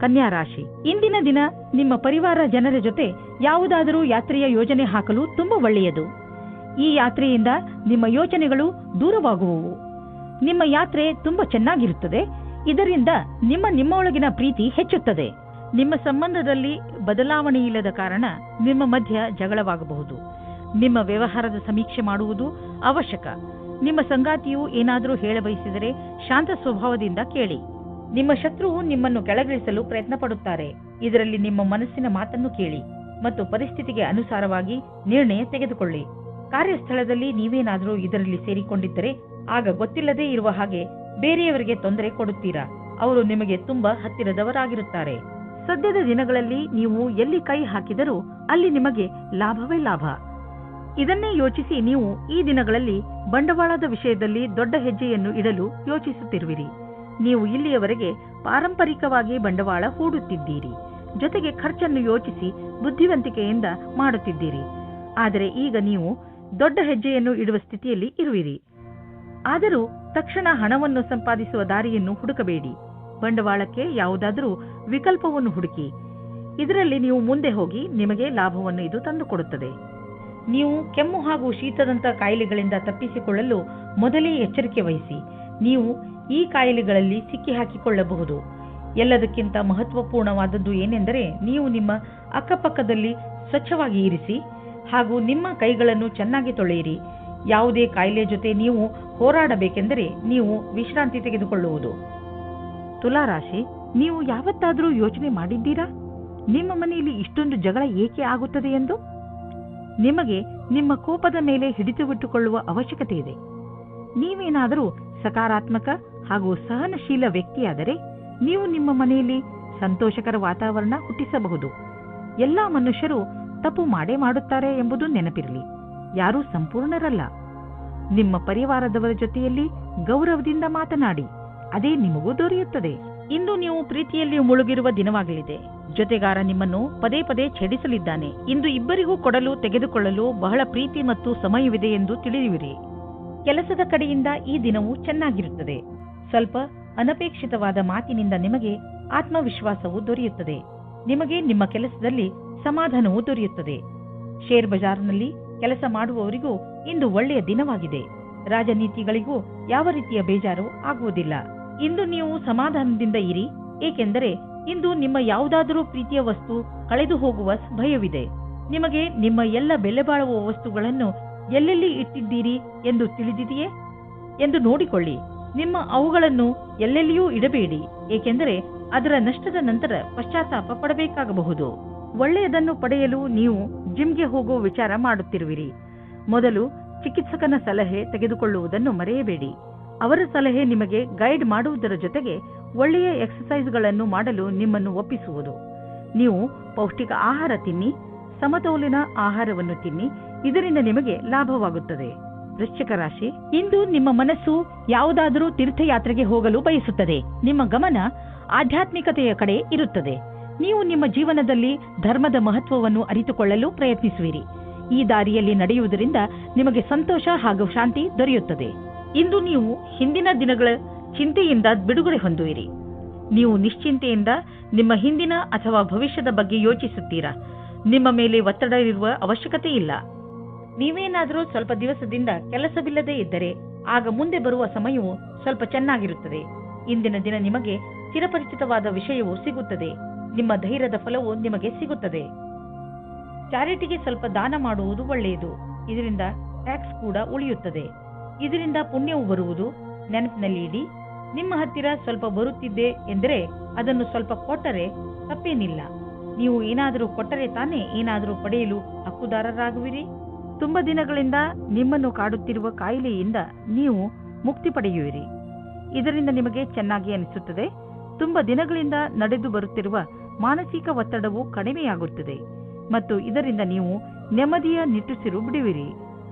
ಕನ್ಯಾ ರಾಶಿ, ಇಂದಿನ ದಿನ ನಿಮ್ಮ ಪರಿವಾರ ಜನರ ಜೊತೆ ಯಾವುದಾದರೂ ಯಾತ್ರೆಯ ಯೋಜನೆ ಹಾಕಲು ತುಂಬಾ ಒಳ್ಳೆಯದು. ಈ ಯಾತ್ರೆಯಿಂದ ನಿಮ್ಮ ಯೋಚನೆಗಳು ದೂರವಾಗುವವು. ನಿಮ್ಮ ಯಾತ್ರೆ ತುಂಬಾ ಚೆನ್ನಾಗಿರುತ್ತದೆ. ಇದರಿಂದ ನಿಮ್ಮೊಳಗಿನ ಪ್ರೀತಿ ಹೆಚ್ಚುತ್ತದೆ. ನಿಮ್ಮ ಸಂಬಂಧದಲ್ಲಿ ಬದಲಾವಣೆ ಇಲ್ಲದ ಕಾರಣ ನಿಮ್ಮ ಮಧ್ಯ ಜಗಳವಾಗಬಹುದು. ನಿಮ್ಮ ವ್ಯವಹಾರದ ಸಮೀಕ್ಷೆ ಮಾಡುವುದು ಅವಶ್ಯಕ. ನಿಮ್ಮ ಸಂಗಾತಿಯು ಏನಾದರೂ ಹೇಳಬಯಸಿದರೆ ಶಾಂತ ಸ್ವಭಾವದಿಂದ ಕೇಳಿ. ನಿಮ್ಮ ಶತ್ರುವು ನಿಮ್ಮನ್ನು ಕೆಳಗಿಳಿಸಲು ಪ್ರಯತ್ನ ಪಡುತ್ತಾರೆ. ಇದರಲ್ಲಿ ನಿಮ್ಮ ಮನಸ್ಸಿನ ಮಾತನ್ನು ಕೇಳಿ ಮತ್ತು ಪರಿಸ್ಥಿತಿಗೆ ಅನುಸಾರವಾಗಿ ನಿರ್ಣಯ ತೆಗೆದುಕೊಳ್ಳಿ. ಕಾರ್ಯಸ್ಥಳದಲ್ಲಿ ನೀವೇನಾದರೂ ಇದರಲ್ಲಿ ಸೇರಿಕೊಂಡಿದ್ದರೆ ಆಗ ಗೊತ್ತಿಲ್ಲದೇ ಇರುವ ಹಾಗೆ ಬೇರೆಯವರಿಗೆ ತೊಂದರೆ ಕೊಡುತ್ತೀರಾ. ಅವರು ನಿಮಗೆ ತುಂಬಾ ಹತ್ತಿರದವರಾಗಿರುತ್ತಾರೆ. ಸದ್ಯದ ದಿನಗಳಲ್ಲಿ ನೀವು ಎಲ್ಲಿ ಕೈ ಹಾಕಿದರೂ ಅಲ್ಲಿ ನಿಮಗೆ ಲಾಭವೇ ಲಾಭ. ಇದನ್ನೇ ಯೋಚಿಸಿ ನೀವು ಈ ದಿನಗಳಲ್ಲಿ ಬಂಡವಾಳದ ವಿಷಯದಲ್ಲಿ ದೊಡ್ಡ ಹೆಜ್ಜೆಯನ್ನು ಇಡಲು ಯೋಚಿಸುತ್ತಿರುವಿರಿ. ನೀವು ಇಲ್ಲಿಯವರೆಗೆ ಪಾರಂಪರಿಕವಾಗಿ ಬಂಡವಾಳ ಹೂಡುತ್ತಿದ್ದೀರಿ. ಜೊತೆಗೆ ಖರ್ಚನ್ನು ಯೋಚಿಸಿ ಬುದ್ಧಿವಂತಿಕೆಯಿಂದ ಮಾಡುತ್ತಿದ್ದೀರಿ. ಆದರೆ ಈಗ ನೀವು ದೊಡ್ಡ ಹೆಜ್ಜೆಯನ್ನು ಇಡುವ ಸ್ಥಿತಿಯಲ್ಲಿ ಇರುವಿರಿ. ಆದರೂ ತಕ್ಷಣ ಹಣವನ್ನು ಸಂಪಾದಿಸುವ ದಾರಿಯನ್ನು ಹುಡುಕಬೇಡಿ. ಬಂಡವಾಳಕ್ಕೆ ಯಾವುದಾದರೂ ವಿಕಲ್ಪವನ್ನು ಹುಡುಕಿ. ಇದರಲ್ಲಿ ನೀವು ಮುಂದೆ ಹೋಗಿ ನಿಮಗೆ ಲಾಭವನ್ನು ಇದು ತಂದುಕೊಡುತ್ತದೆ. ನೀವು ಕೆಮ್ಮು ಹಾಗೂ ಶೀತದಂಥ ಕಾಯಿಲೆಗಳಿಂದ ತಪ್ಪಿಸಿಕೊಳ್ಳಲು ಮೊದಲೇ ಎಚ್ಚರಿಕೆ ವಹಿಸಿ. ನೀವು ಈ ಕಾಯಿಲೆಗಳಲ್ಲಿ ಸಿಕ್ಕಿ ಹಾಕಿಕೊಳ್ಳಬಹುದು. ಎಲ್ಲದಕ್ಕಿಂತ ಮಹತ್ವಪೂರ್ಣವಾದದ್ದು ಏನೆಂದರೆ ನೀವು ನಿಮ್ಮ ಅಕ್ಕಪಕ್ಕದಲ್ಲಿ ಸ್ವಚ್ಛವಾಗಿ ಇರಿಸಿ ಹಾಗೂ ನಿಮ್ಮ ಕೈಗಳನ್ನು ಚೆನ್ನಾಗಿ ತೊಳೆಯಿರಿ. ಯಾವುದೇ ಕಾಯಿಲೆ ಜೊತೆ ನೀವು ಹೋರಾಡಬೇಕೆಂದರೆ ನೀವು ವಿಶ್ರಾಂತಿ ತೆಗೆದುಕೊಳ್ಳುವುದು. ತುಲಾರಾಶಿ, ನೀವು ಯಾವತ್ತಾದರೂ ಯೋಚನೆ ಮಾಡಿದ್ದೀರಾ ನಿಮ್ಮ ಮನೆಯಲ್ಲಿ ಇಷ್ಟೊಂದು ಜಗಳ ಏಕೆ ಆಗುತ್ತದೆ ಎಂದು? ನಿಮಗೆ ನಿಮ್ಮ ಕೋಪದ ಮೇಲೆ ಹಿಡಿತವಿಟ್ಟುಕೊಳ್ಳುವ ಅವಶ್ಯಕತೆ ಇದೆ. ನೀವೇನಾದರೂ ಸಕಾರಾತ್ಮಕ ಹಾಗೂ ಸಹನಶೀಲ ವ್ಯಕ್ತಿಯಾದರೆ ನೀವು ನಿಮ್ಮ ಮನೆಯಲ್ಲಿ ಸಂತೋಷಕರ ವಾತಾವರಣ ಹುಟ್ಟಿಸಬಹುದು. ಎಲ್ಲಾ ಮನುಷ್ಯರು ತಪ್ಪು ಮಾಡೇ ಮಾಡುತ್ತಾರೆ ಎಂಬುದು ನೆನಪಿರಲಿ. ಯಾರೂ ಸಂಪೂರ್ಣರಲ್ಲ. ನಿಮ್ಮ ಪರಿವಾರದವರ ಜೊತೆಯಲ್ಲಿ ಗೌರವದಿಂದ ಮಾತನಾಡಿ, ಅದೇ ನಿಮಗೂ ದೊರೆಯುತ್ತದೆ. ಇಂದು ನೀವು ಪ್ರೀತಿಯಲ್ಲಿ ಮುಳುಗಿರುವ ದಿನವಾಗಲಿದೆ. ಜೊತೆಗಾರ ನಿಮ್ಮನ್ನು ಪದೇ ಪದೇ ಛೇಡಿಸಲಿದ್ದಾನೆ. ಇಂದು ಇಬ್ಬರಿಗೂ ಕೊಡಲು ತೆಗೆದುಕೊಳ್ಳಲು ಬಹಳ ಪ್ರೀತಿ ಮತ್ತು ಸಮಯವಿದೆ ಎಂದು ತಿಳಿಯುವಿರಿ. ಕೆಲಸದ ಕಡೆಯಿಂದ ಈ ದಿನವು ಚೆನ್ನಾಗಿರುತ್ತದೆ. ಸ್ವಲ್ಪ ಅನಪೇಕ್ಷಿತವಾದ ಮಾತಿನಿಂದ ನಿಮಗೆ ಆತ್ಮವಿಶ್ವಾಸವು ದೊರೆಯುತ್ತದೆ. ನಿಮಗೆ ನಿಮ್ಮ ಕೆಲಸದಲ್ಲಿ ಸಮಾಧಾನವೂ ದೊರೆಯುತ್ತದೆ. ಶೇರ್ ಬಜಾರ್ನಲ್ಲಿ ಕೆಲಸ ಮಾಡುವವರಿಗೂ ಇಂದು ಒಳ್ಳೆಯ ದಿನವಾಗಿದೆ. ರಾಜನೀತಿಗಳಿಗೂ ಯಾವ ರೀತಿಯ ಬೇಜಾರು ಆಗುವುದಿಲ್ಲ. ಇಂದು ನೀವು ಸಮಾಧಾನದಿಂದ ಇರಿ, ಏಕೆಂದರೆ ಇಂದು ನಿಮ್ಮ ಯಾವುದಾದರೂ ಪ್ರೀತಿಯ ವಸ್ತು ಕಳೆದು ಹೋಗುವ ಭಯವಿದೆ. ನಿಮಗೆ ನಿಮ್ಮ ಎಲ್ಲ ಬೆಲೆ ಬಾಳುವ ವಸ್ತುಗಳನ್ನು ಎಲ್ಲೆಲ್ಲಿ ಇಟ್ಟಿದ್ದೀರಿ ಎಂದು ತಿಳಿದಿದೆಯೇ ಎಂದು ನೋಡಿಕೊಳ್ಳಿ. ನಿಮ್ಮ ಅವುಗಳನ್ನು ಎಲ್ಲೆಲ್ಲಿಯೂ ಇಡಬೇಡಿ, ಏಕೆಂದರೆ ಅದರ ನಷ್ಟದ ನಂತರ ಪಶ್ಚಾತ್ತಾಪ ಪಡಬೇಕಾಗಬಹುದು. ಒಳ್ಳೆಯದನ್ನು ಪಡೆಯಲು ನೀವು ಜಿಮ್ಗೆ ಹೋಗುವ ವಿಚಾರ ಮಾಡುತ್ತಿರುವಿರಿ. ಮೊದಲು ಚಿಕಿತ್ಸಕನ ಸಲಹೆ ತೆಗೆದುಕೊಳ್ಳುವುದನ್ನು ಮರೆಯಬೇಡಿ. ಅವರ ಸಲಹೆ ನಿಮಗೆ ಗೈಡ್ ಮಾಡುವುದರ ಜೊತೆಗೆ ಒಳ್ಳೆಯ ಎಕ್ಸರ್ಸೈಸ್ಗಳನ್ನು ಮಾಡಲು ನಿಮ್ಮನ್ನು ಒಪ್ಪಿಸುವುದು. ನೀವು ಪೌಷ್ಟಿಕ ಆಹಾರ ತಿನ್ನಿ, ಸಮತೋಲಿತ ಆಹಾರವನ್ನು ತಿನ್ನಿ. ಇದರಿಂದ ನಿಮಗೆ ಲಾಭವಾಗುತ್ತದೆ. ವೃಶ್ಚಿಕ ರಾಶಿ, ಇಂದು ನಿಮ್ಮ ಮನಸ್ಸು ಯಾವುದಾದರೂ ತೀರ್ಥಯಾತ್ರೆಗೆ ಹೋಗಲು ಬಯಸುತ್ತದೆ. ನಿಮ್ಮ ಗಮನ ಆಧ್ಯಾತ್ಮಿಕತೆಯ ಕಡೆ ಇರುತ್ತದೆ. ನೀವು ನಿಮ್ಮ ಜೀವನದಲ್ಲಿ ಧರ್ಮದ ಮಹತ್ವವನ್ನು ಅರಿತುಕೊಳ್ಳಲು ಪ್ರಯತ್ನಿಸುವಿರಿ. ಈ ದಾರಿಯಲ್ಲಿ ನಡೆಯುವುದರಿಂದ ನಿಮಗೆ ಸಂತೋಷ ಹಾಗೂ ಶಾಂತಿ ದೊರೆಯುತ್ತದೆ. ಇಂದು ನೀವು ಹಿಂದಿನ ದಿನಗಳ ಚಿಂತೆಯಿಂದ ಬಿಡುಗಡೆ ಹೊಂದುವಿರಿ. ನೀವು ನಿಶ್ಚಿಂತೆಯಿಂದ ನಿಮ್ಮ ಹಿಂದಿನ ಅಥವಾ ಭವಿಷ್ಯದ ಬಗ್ಗೆ ಯೋಚಿಸುತ್ತೀರಾ. ನಿಮ್ಮ ಮೇಲೆ ಒತ್ತಡ ಇರುವ ಅವಶ್ಯಕತೆ ಇಲ್ಲ. ನೀವೇನಾದರೂ ಸ್ವಲ್ಪ ದಿವಸದಿಂದ ಕೆಲಸವಿಲ್ಲದೆ ಇದ್ದರೆ ಆಗ ಮುಂದೆ ಬರುವ ಸಮಯವು ಸ್ವಲ್ಪ ಚೆನ್ನಾಗಿರುತ್ತದೆ. ಇಂದಿನ ದಿನ ನಿಮಗೆ ಚಿರಪರಿಚಿತವಾದ ವಿಷಯವು ಸಿಗುತ್ತದೆ. ನಿಮ್ಮ ಧೈರ್ಯದ ಫಲವು ನಿಮಗೆ ಸಿಗುತ್ತದೆ. ಚಾರಿಟಿಗೆ ಸ್ವಲ್ಪ ದಾನ ಮಾಡುವುದು ಒಳ್ಳೆಯದು. ಇದರಿಂದ ಟ್ಯಾಕ್ಸ್ ಕೂಡ ಉಳಿಯುತ್ತದೆ. ಇದರಿಂದ ಪುಣ್ಯವು ಬರುವುದು. ನೆನಪಿನಲ್ಲಿ ಇಡಿ, ನಿಮ್ಮ ಹತ್ತಿರ ಸ್ವಲ್ಪ ಬರುತ್ತಿದ್ದೆ ಎಂದರೆ ಅದನ್ನು ಸ್ವಲ್ಪ ಕೊಟ್ಟರೆ ತಪ್ಪೇನಿಲ್ಲ. ನೀವು ಏನಾದರೂ ಕೊಟ್ಟರೆ ತಾನೇ ಏನಾದರೂ ಪಡೆಯಲು ಹಕ್ಕುದಾರರಾಗುವಿರಿ. ತುಂಬ ದಿನಗಳಿಂದ ನಿಮ್ಮನ್ನು ಕಾಡುತ್ತಿರುವ ಕಾಯಿಲೆಯಿಂದ ನೀವು ಮುಕ್ತಿ ಪಡೆಯುವಿರಿ. ಇದರಿಂದ ನಿಮಗೆ ಚೆನ್ನಾಗಿ ಅನಿಸುತ್ತದೆ. ತುಂಬ ದಿನಗಳಿಂದ ನಡೆದು ಬರುತ್ತಿರುವ ಮಾನಸಿಕ ಒತ್ತಡವು ಕಡಿಮೆಯಾಗುತ್ತದೆ ಮತ್ತು ಇದರಿಂದ ನೀವು ನೆಮ್ಮದಿಯ ನಿಟ್ಟುಸಿರು ಬಿಡುವಿರಿ.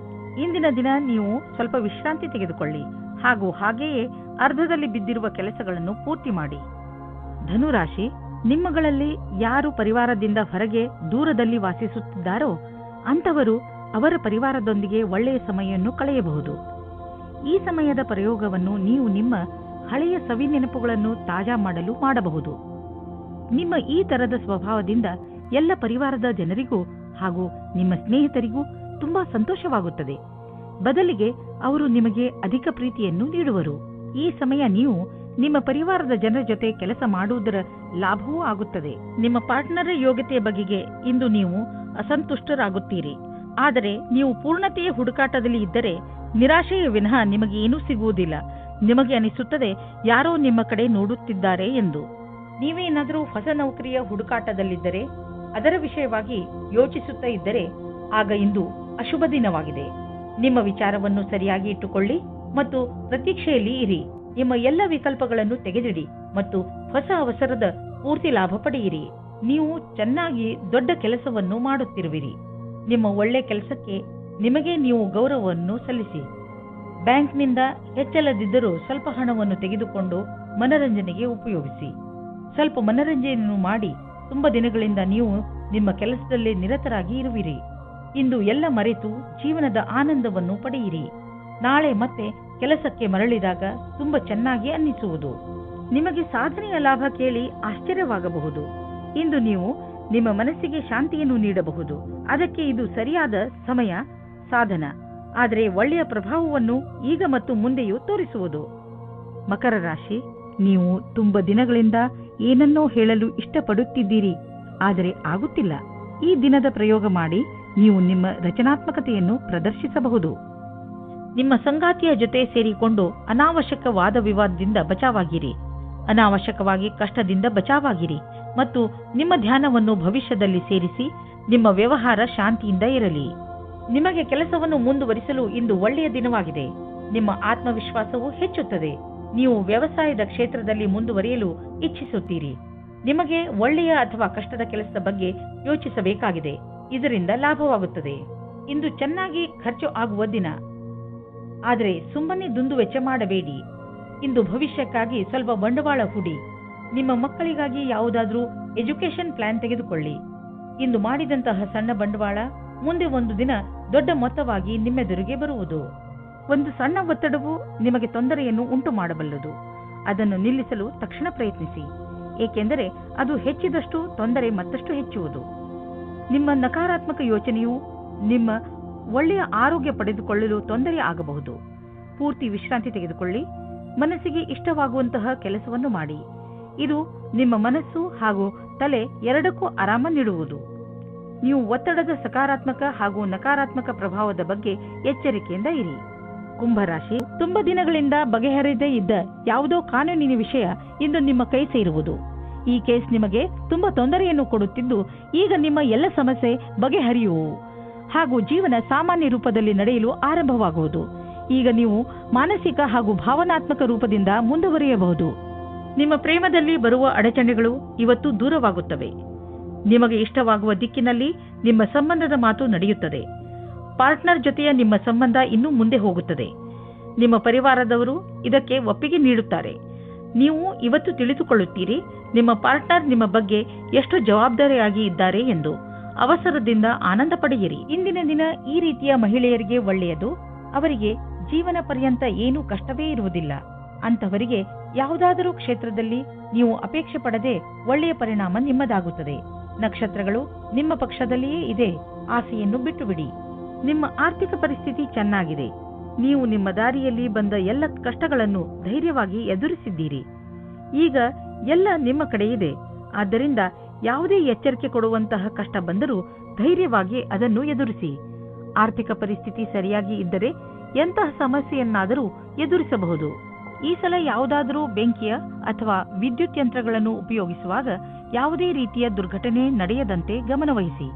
ಇಂದಿನ ದಿನ ನೀವು ಸ್ವಲ್ಪ ವಿಶ್ರಾಂತಿ ತೆಗೆದುಕೊಳ್ಳಿ ಹಾಗೂ ಹಾಗೆಯೇ ಅರ್ಧದಲ್ಲಿ ಬಿದ್ದಿರುವ ಕೆಲಸಗಳನ್ನು ಪೂರ್ತಿ ಮಾಡಿ. ಧನುರಾಶಿ, ನಿಮ್ಮಗಳಲ್ಲಿ ಯಾರು ಪರಿವಾರದಿಂದ ಹೊರಗೆ ದೂರದಲ್ಲಿ ವಾಸಿಸುತ್ತಿದ್ದಾರೋ ಅಂಥವರು ಅವರ ಪರಿವಾರದೊಂದಿಗೆ ಒಳ್ಳೆಯ ಸಮಯವನ್ನು ಕಳೆಯಬಹುದು. ಈ ಸಮಯದ ಪ್ರಯೋಗವನ್ನು ನೀವು ನಿಮ್ಮ ಹಳೆಯ ಸವಿ ನೆನಪುಗಳನ್ನು ತಾಜಾ ಮಾಡಲು ಮಾಡಬಹುದು. ನಿಮ್ಮ ಈ ತರದ ಸ್ವಭಾವದಿಂದ ಎಲ್ಲ ಪರಿವಾರದ ಜನರಿಗೂ ಹಾಗೂ ನಿಮ್ಮ ಸ್ನೇಹಿತರಿಗೂ ತುಂಬಾ ಸಂತೋಷವಾಗುತ್ತದೆ. ಬದಲಿಗೆ ಅವರು ನಿಮಗೆ ಅಧಿಕ ಪ್ರೀತಿಯನ್ನು ನೀಡುವರು. ಈ ಸಮಯ ನೀವು ನಿಮ್ಮ ಪರಿವಾರದ ಜನರ ಜೊತೆ ಕೆಲಸ ಮಾಡುವುದರ ಲಾಭವೂ ಆಗುತ್ತದೆ. ನಿಮ್ಮ ಪಾರ್ಟ್ನರ್ ಯೋಗ್ಯತೆಯ ಬಗೆಗೆ ಇಂದು ನೀವು ಅಸಂತುಷ್ಟರಾಗುತ್ತೀರಿ. ಆದರೆ ನೀವು ಪೂರ್ಣತೆಯ ಹುಡುಕಾಟದಲ್ಲಿ ಇದ್ದರೆ ನಿರಾಶೆಯ ವಿನಃ ನಿಮಗೆ ಏನೂ ಸಿಗುವುದಿಲ್ಲ. ನಿಮಗೆ ಅನಿಸುತ್ತದೆ ಯಾರೋ ನಿಮ್ಮ ಕಡೆ ನೋಡುತ್ತಿದ್ದಾರೆ ಎಂದು. ನೀವೇನಾದರೂ ಹೊಸ ನೌಕರಿಯ ಹುಡುಕಾಟದಲ್ಲಿದ್ದರೆ, ಅದರ ವಿಷಯವಾಗಿ ಯೋಚಿಸುತ್ತಾ ಇದ್ದರೆ ಆಗ ಇಂದು ಅಶುಭ ದಿನವಾಗಿದೆ. ನಿಮ್ಮ ವಿಚಾರವನ್ನು ಸರಿಯಾಗಿ ಇಟ್ಟುಕೊಳ್ಳಿ ಮತ್ತು ಪ್ರತೀಕ್ಷೆಯಲ್ಲಿ ಇರಿ. ನಿಮ್ಮ ಎಲ್ಲ ವಿಕಲ್ಪಗಳನ್ನು ತೆಗೆದಿಡಿ ಮತ್ತು ಹೊಸ ಅವಸರದ ಪೂರ್ತಿ ಲಾಭ ಪಡೆಯಿರಿ. ನೀವು ಚೆನ್ನಾಗಿ ದೊಡ್ಡ ಕೆಲಸವನ್ನು ಮಾಡುತ್ತಿರುವಿರಿ. ನಿಮ್ಮ ಒಳ್ಳೆ ಕೆಲಸಕ್ಕೆ ನಿಮಗೆ ನೀವು ಗೌರವವನ್ನು ಸಲ್ಲಿಸಿ. ಬ್ಯಾಂಕ್ನಿಂದ ಹೆಚ್ಚಲದಿದ್ದರೂ ಸ್ವಲ್ಪ ಹಣವನ್ನು ತೆಗೆದುಕೊಂಡು ಮನರಂಜನೆಗೆ ಉಪಯೋಗಿಸಿ. ಸ್ವಲ್ಪ ಮನರಂಜನೆಯನ್ನು ಮಾಡಿ. ತುಂಬ ದಿನಗಳಿಂದ ನೀವು ನಿಮ್ಮ ಕೆಲಸದಲ್ಲಿ ನಿರತರಾಗಿ ಇರುವಿರಿ. ಇಂದು ಎಲ್ಲ ಮರೆತು ಜೀವನದ ಆನಂದವನ್ನು ಪಡೆಯಿರಿ. ನಾಳೆ ಮತ್ತೆ ಕೆಲಸಕ್ಕೆ ಮರಳಿದಾಗ ತುಂಬಾ ಚೆನ್ನಾಗಿ ಅನ್ನಿಸುವುದು. ನಿಮಗೆ ಸಾಧನೆಯ ಲಾಭ ಕೇಳಿ ಆಶ್ಚರ್ಯವಾಗಬಹುದು. ಇಂದು ನೀವು ನಿಮ್ಮ ಮನಸ್ಸಿಗೆ ಶಾಂತಿಯನ್ನು ನೀಡಬಹುದು. ಅದಕ್ಕೆ ಇದು ಸರಿಯಾದ ಸಮಯ, ಸಾಧನ. ಆದರೆ ಒಳ್ಳೆಯ ಪ್ರಭಾವವನ್ನು ಈಗ ಮತ್ತು ಮುಂದೆಯೂ ತೋರಿಸುವುದು. ಮಕರ ರಾಶಿ, ನೀವು ತುಂಬ ದಿನಗಳಿಂದ ಏನನ್ನೋ ಹೇಳಲು ಇಷ್ಟಪಡುತ್ತಿದ್ದೀರಿ, ಆದರೆ ಆಗುತ್ತಿಲ್ಲ. ಈ ದಿನದ ಪ್ರಯೋಗ ಮಾಡಿ ನೀವು ನಿಮ್ಮ ರಚನಾತ್ಮಕತೆಯನ್ನು ಪ್ರದರ್ಶಿಸಬಹುದು. ನಿಮ್ಮ ಸಂಗಾತಿಯ ಜೊತೆ ಸೇರಿಕೊಂಡು ಅನಾವಶ್ಯಕ ವಾದ ವಿವಾದದಿಂದ ಬಚಾವಾಗಿರಿ. ಅನಾವಶ್ಯಕವಾಗಿ ಕಷ್ಟದಿಂದ ಬಚಾವಾಗಿರಿ ಮತ್ತು ನಿಮ್ಮ ಧ್ಯಾನವನ್ನು ಭವಿಷ್ಯದಲ್ಲಿ ಸೇರಿಸಿ ನಿಮ್ಮ ವ್ಯವಹಾರ ಶಾಂತಿಯಿಂದ ಇರಲಿ. ನಿಮಗೆ ಕೆಲಸವನ್ನು ಮುಂದುವರಿಸಲು ಇಂದು ಒಳ್ಳೆಯ ದಿನವಾಗಿದೆ. ನಿಮ್ಮ ಆತ್ಮವಿಶ್ವಾಸವು ಹೆಚ್ಚುತ್ತದೆ. ನೀವು ವ್ಯವಸಾಯದ ಕ್ಷೇತ್ರದಲ್ಲಿ ಮುಂದುವರಿಯಲು ಇಚ್ಛಿಸುತ್ತೀರಿ. ನಿಮಗೆ ಒಳ್ಳೆಯ ಅಥವಾ ಕಷ್ಟದ ಕೆಲಸದ ಬಗ್ಗೆ ಯೋಚಿಸಬೇಕಾಗಿದೆ. ಇದರಿಂದ ಲಾಭವಾಗುತ್ತದೆ. ಇಂದು ಚೆನ್ನಾಗಿ ಖರ್ಚು ಆಗುವ ದಿನ, ಆದರೆ ಸುಮ್ಮನೆ ದುಂದುವೆಚ್ಚ ಮಾಡಬೇಡಿ. ಇಂದು ಭವಿಷ್ಯಕ್ಕಾಗಿ ಸ್ವಲ್ಪ ಬಂಡವಾಳ ಹೂಡಿ. ನಿಮ್ಮ ಮಕ್ಕಳಿಗಾಗಿ ಯಾವುದಾದ್ರೂ ಎಜುಕೇಶನ್ ಪ್ಲಾನ್ ತೆಗೆದುಕೊಳ್ಳಿ. ಇಂದು ಮಾಡಿದಂತಹ ಸಣ್ಣ ಬಂಡವಾಳ ಮುಂದೆ ಒಂದು ದಿನ ದೊಡ್ಡ ಮೊತ್ತವಾಗಿ ನಿಮ್ಮೆದುರಿಗೆ ಬರುವುದು. ಒಂದು ಸಣ್ಣ ಒತ್ತಡವು ನಿಮಗೆ ತೊಂದರೆಯನ್ನು ಉಂಟು ಮಾಡಬಲ್ಲದು. ಅದನ್ನು ನಿಲ್ಲಿಸಲು ತಕ್ಷಣ ಪ್ರಯತ್ನಿಸಿ, ಏಕೆಂದರೆ ಅದು ಹೆಚ್ಚಿದಷ್ಟು ತೊಂದರೆ ಮತ್ತಷ್ಟು ಹೆಚ್ಚುವುದು. ನಿಮ್ಮ ನಕಾರಾತ್ಮಕ ಯೋಚನೆಯು ನಿಮ್ಮ ಒಳ್ಳೆಯ ಆರೋಗ್ಯ ಪಡೆದುಕೊಳ್ಳಲು ತೊಂದರೆ ಆಗಬಹುದು. ಪೂರ್ತಿ ವಿಶ್ರಾಂತಿ ತೆಗೆದುಕೊಳ್ಳಿ. ಮನಸ್ಸಿಗೆ ಇಷ್ಟವಾಗುವಂತಹ ಕೆಲಸವನ್ನು ಮಾಡಿ. ಇದು ನಿಮ್ಮ ಮನಸ್ಸು ಹಾಗೂ ತಲೆ ಎರಡಕ್ಕೂ ಆರಾಮ ನೀಡುವುದು. ನೀವು ಒತ್ತಡದ ಸಕಾರಾತ್ಮಕ ಹಾಗೂ ನಕಾರಾತ್ಮಕ ಪ್ರಭಾವದ ಬಗ್ಗೆ ಎಚ್ಚರಿಕೆಯಿಂದ ಇರಿ. ಕುಂಭರಾಶಿ, ತುಂಬ ದಿನಗಳಿಂದ ಬಗೆಹರಿಯದೇ ಇದ್ದ ಯಾವುದೋ ಕಾನೂನಿನ ವಿಷಯ ಇಂದು ನಿಮ್ಮ ಕೈ ಸೇರುವುದು. ಈ ಕೇಸ್ ನಿಮಗೆ ತುಂಬಾ ತೊಂದರೆಯನ್ನು ಕೊಡುತ್ತಿದ್ದು, ಈಗ ನಿಮ್ಮ ಎಲ್ಲ ಸಮಸ್ಯೆ ಬಗೆಹರಿಯುವು ಹಾಗೂ ಜೀವನ ಸಾಮಾನ್ಯ ರೂಪದಲ್ಲಿ ನಡೆಯಲು ಆರಂಭವಾಗುವುದು. ಈಗ ನೀವು ಮಾನಸಿಕ ಹಾಗೂ ಭಾವನಾತ್ಮಕ ರೂಪದಿಂದ ಮುಂದುವರಿಯಬಹುದು. ನಿಮ್ಮ ಪ್ರೇಮದಲ್ಲಿ ಬರುವ ಅಡಚಣೆಗಳು ಇವತ್ತು ದೂರವಾಗುತ್ತವೆ. ನಿಮಗೆ ಇಷ್ಟವಾಗುವ ದಿಕ್ಕಿನಲ್ಲಿ ನಿಮ್ಮ ಸಂಬಂಧದ ಮಾತು ನಡೆಯುತ್ತದೆ. ಪಾರ್ಟ್ನರ್ ಜೊತೆಯ ನಿಮ್ಮ ಸಂಬಂಧ ಇನ್ನೂ ಮುಂದೆ ಹೋಗುತ್ತದೆ. ನಿಮ್ಮ ಪರಿವಾರದವರು ಇದಕ್ಕೆ ಒಪ್ಪಿಗೆ ನೀಡುತ್ತಾರೆ. ನೀವು ಇವತ್ತು ತಿಳಿದುಕೊಳ್ಳುತ್ತೀರಿ ನಿಮ್ಮ ಪಾರ್ಟ್ನರ್ ನಿಮ್ಮ ಬಗ್ಗೆ ಎಷ್ಟು ಜವಾಬ್ದಾರಿಯಾಗಿ ಇದ್ದಾರೆ ಎಂದು. ಅವಸರದಿಂದ ಆನಂದ ಪಡೆಯಿರಿ. ಇಂದಿನ ದಿನ ಈ ರೀತಿಯ ಮಹಿಳೆಯರಿಗೆ ಒಳ್ಳೆಯದು. ಅವರಿಗೆ ಜೀವನ ಪರ್ಯಂತ ಏನೂ ಕಷ್ಟವೇ ಇರುವುದಿಲ್ಲ. ಅಂತವರಿಗೆ ಯಾವುದಾದರೂ ಕ್ಷೇತ್ರದಲ್ಲಿ ನೀವು ಅಪೇಕ್ಷೆ ಪಡದೆ ಒಳ್ಳೆಯ ಪರಿಣಾಮ ನಿಮ್ಮದಾಗುತ್ತದೆ. ನಕ್ಷತ್ರಗಳು ನಿಮ್ಮ ಪಕ್ಷದಲ್ಲಿಯೇ ಇದೆ. ಆಸೆಯನ್ನು ಬಿಟ್ಟು ಬಿಡಿ. ನಿಮ್ಮ ಆರ್ಥಿಕ ಪರಿಸ್ಥಿತಿ ಚೆನ್ನಾಗಿದೆ. ನೀವು ನಿಮ್ಮ ದಾರಿಯಲ್ಲಿ ಬಂದ ಎಲ್ಲ ಕಷ್ಟಗಳನ್ನು ಧೈರ್ಯವಾಗಿ ಎದುರಿಸಿದ್ದೀರಿ. ಈಗ ಎಲ್ಲ ನಿಮ್ಮ ಕಡೆ ಇದೆ. ಆದ್ದರಿಂದ ಯಾವುದೇ ಎಚ್ಚರಿಕೆ ಕೊಡುವಂತಹ ಕಷ್ಟ ಬಂದರೂ ಧೈರ್ಯವಾಗಿ ಅದನ್ನು ಎದುರಿಸಿ. ಆರ್ಥಿಕ ಪರಿಸ್ಥಿತಿ ಸರಿಯಾಗಿ ಇದ್ದರೆ ಎಂತಹ ಸಮಸ್ಯೆಯನ್ನಾದರೂ ಎದುರಿಸಬಹುದು. ಈ ಸಲ ಯಾವುದಾದರೂ ಬೆಂಕಿಯ ಅಥವಾ ವಿದ್ಯುತ್ ಯಂತ್ರಗಳನ್ನು ಉಪಯೋಗಿಸುವಾಗ ಯಾವುದೇ ರೀತಿಯ ದುರ್ಘಟನೆ ನಡೆಯದಂತೆ ಗಮನವಹಿಸಿ.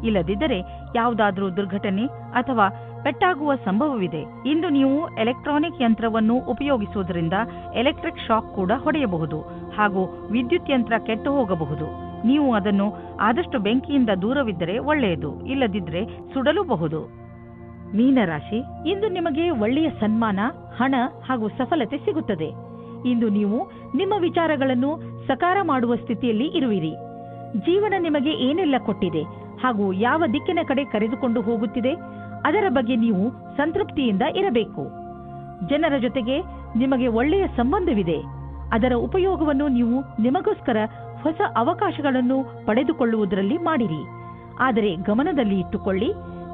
ಇಲ್ಲದಿದ್ದರೆ ಯಾವುದಾದರೂ ದುರ್ಘಟನೆ ಅಥವಾ ಪೆಟ್ಟಾಗುವ ಸಂಭವವಿದೆ. ಇಂದು ನೀವು ಎಲೆಕ್ಟ್ರಾನಿಕ್ ಯಂತ್ರವನ್ನು ಉಪಯೋಗಿಸುವುದರಿಂದ ಎಲೆಕ್ಟ್ರಿಕ್ ಶಾಕ್ ಕೂಡ ಹೊಡೆಯಬಹುದು ಹಾಗೂ ವಿದ್ಯುತ್ ಯಂತ್ರ ಕೆಟ್ಟು ಹೋಗಬಹುದು. ನೀವು ಅದನ್ನು ಆದಷ್ಟು ಬೆಂಕಿಯಿಂದ ದೂರವಿದ್ದರೆ ಒಳ್ಳೆಯದು. ಇಲ್ಲದಿದ್ದರೆ ಸುಡಲೂಬಹುದು. ಮೀನರಾಶಿ, ಇಂದು ನಿಮಗೆ ಒಳ್ಳೆಯ ಸನ್ಮಾನ, ಹಣ ಹಾಗೂ ಸಫಲತೆ ಸಿಗುತ್ತದೆ. ಇಂದು ನೀವು ನಿಮ್ಮ ವಿಚಾರಗಳನ್ನು ಸಕಾರ ಮಾಡುವ ಸ್ಥಿತಿಯಲ್ಲಿ ಇರುವಿರಿ. ಜೀವನ ನಿಮಗೆ ಏನೆಲ್ಲ ಕೊಟ್ಟಿದೆ ಹಾಗೂ ಯಾವ ದಿಕ್ಕಿನ ಕಡೆ ಕರೆದುಕೊಂಡು ಹೋಗುತ್ತಿದೆ ಅದರ ಬಗ್ಗೆ ನೀವು ಸಂತೃಪ್ತಿಯಿಂದ ಇರಬೇಕು. ಜನರ ಜೊತೆಗೆ ನಿಮಗೆ ಒಳ್ಳೆಯ ಸಂಬಂಧವಿದೆ. ಅದರ ಉಪಯೋಗವನ್ನು ನೀವು ನಿಮಗೋಸ್ಕರ ಹೊಸ ಅವಕಾಶಗಳನ್ನು ಪಡೆದುಕೊಳ್ಳುವುದರಲ್ಲಿ ಮಾಡಿರಿ. ಆದರೆ ಗಮನದಲ್ಲಿ ಇಟ್ಟುಕೊಳ್ಳಿ,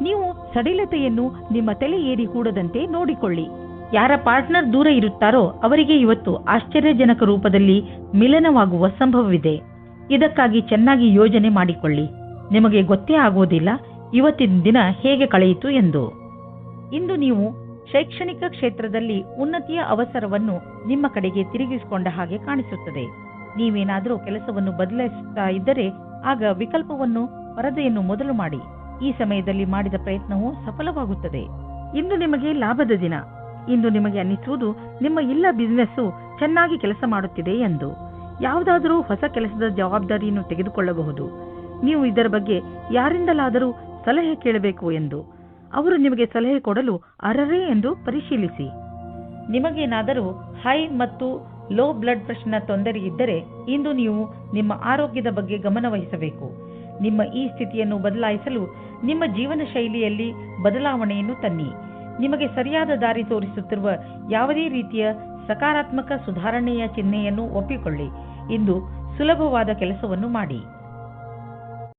ನೀವು ಸಡಿಲತೆಯನ್ನು ನಿಮ್ಮ ತಲೆ ಏರಿ ಕೂಡದಂತೆ ನೋಡಿಕೊಳ್ಳಿ. ಯಾರ ಪಾರ್ಟ್ನರ್ ದೂರ ಇರುತ್ತಾರೋ ಅವರಿಗೆ ಇವತ್ತು ಆಶ್ಚರ್ಯಜನಕ ರೂಪದಲ್ಲಿ ಮಿಲನವಾಗುವ ಸಂಭವವಿದೆ. ಇದಕ್ಕಾಗಿ ಚೆನ್ನಾಗಿ ಯೋಜನೆ ಮಾಡಿಕೊಳ್ಳಿ. ನಿಮಗೆ ಗೊತ್ತೇ ಆಗುವುದಿಲ್ಲ ಇವತ್ತಿನ ದಿನ ಹೇಗೆ ಕಳೆಯಿತು ಎಂದು. ಇಂದು ನೀವು ಶೈಕ್ಷಣಿಕ ಕ್ಷೇತ್ರದಲ್ಲಿ ಉನ್ನತಿಯ ಅವಸರವನ್ನು ನಿಮ್ಮ ಕಡೆಗೆ ತಿರುಗಿಸಿಕೊಂಡ ಹಾಗೆ ಕಾಣಿಸುತ್ತದೆ. ನೀವೇನಾದರೂ ಕೆಲಸವನ್ನು ಬದಲಾಯಿಸುತ್ತಾ ಇದ್ದರೆ ಆಗ ವಿಕಲ್ಪವನ್ನು ಪರದೆಯನ್ನು ಮೊದಲು ಮಾಡಿ. ಈ ಸಮಯದಲ್ಲಿ ಮಾಡಿದ ಪ್ರಯತ್ನವು ಸಫಲವಾಗುತ್ತದೆ. ಇಂದು ನಿಮಗೆ ಲಾಭದ ದಿನ. ಇಂದು ನಿಮಗೆ ಅನ್ನಿಸುವುದು ನಿಮ್ಮ ಎಲ್ಲ ಬಿಸಿನೆಸ್ಸು ಚೆನ್ನಾಗಿ ಕೆಲಸ ಮಾಡುತ್ತಿದೆ ಎಂದು. ಯಾವುದಾದರೂ ಹೊಸ ಕೆಲಸದ ಜವಾಬ್ದಾರಿಯನ್ನು ತೆಗೆದುಕೊಳ್ಳಬಹುದು. ನೀವು ಇದರ ಬಗ್ಗೆ ಯಾರಿಂದಲಾದರೂ ಸಲಹೆ ಕೇಳಬೇಕು ಎಂದು. ಅವರು ನಿಮಗೆ ಸಲಹೆ ಕೊಡಲು ಅರ್ಹರೇ ಎಂದು ಪರಿಶೀಲಿಸಿ. ನಿಮಗೇನಾದರೂ ಹೈ ಮತ್ತು ಲೋ ಬ್ಲಡ್ ಪ್ರೆಷರ್ನ ತೊಂದರೆ ಇದ್ದರೆ ಇಂದು ನೀವು ನಿಮ್ಮ ಆರೋಗ್ಯದ ಬಗ್ಗೆ ಗಮನವಹಿಸಬೇಕು. ನಿಮ್ಮ ಈ ಸ್ಥಿತಿಯನ್ನು ಬದಲಾಯಿಸಲು ನಿಮ್ಮ ಜೀವನ ಶೈಲಿಯಲ್ಲಿ ಬದಲಾವಣೆಯನ್ನು ತನ್ನಿ. ನಿಮಗೆ ಸರಿಯಾದ ದಾರಿ ತೋರಿಸುತ್ತಿರುವ ಯಾವುದೇ ರೀತಿಯ ಸಕಾರಾತ್ಮಕ ಸುಧಾರಣೆಯ ಚಿಹ್ನೆಯನ್ನು ಒಪ್ಪಿಕೊಳ್ಳಿ. ಇಂದು ಸುಲಭವಾದ ಕೆಲಸವನ್ನು ಮಾಡಿ.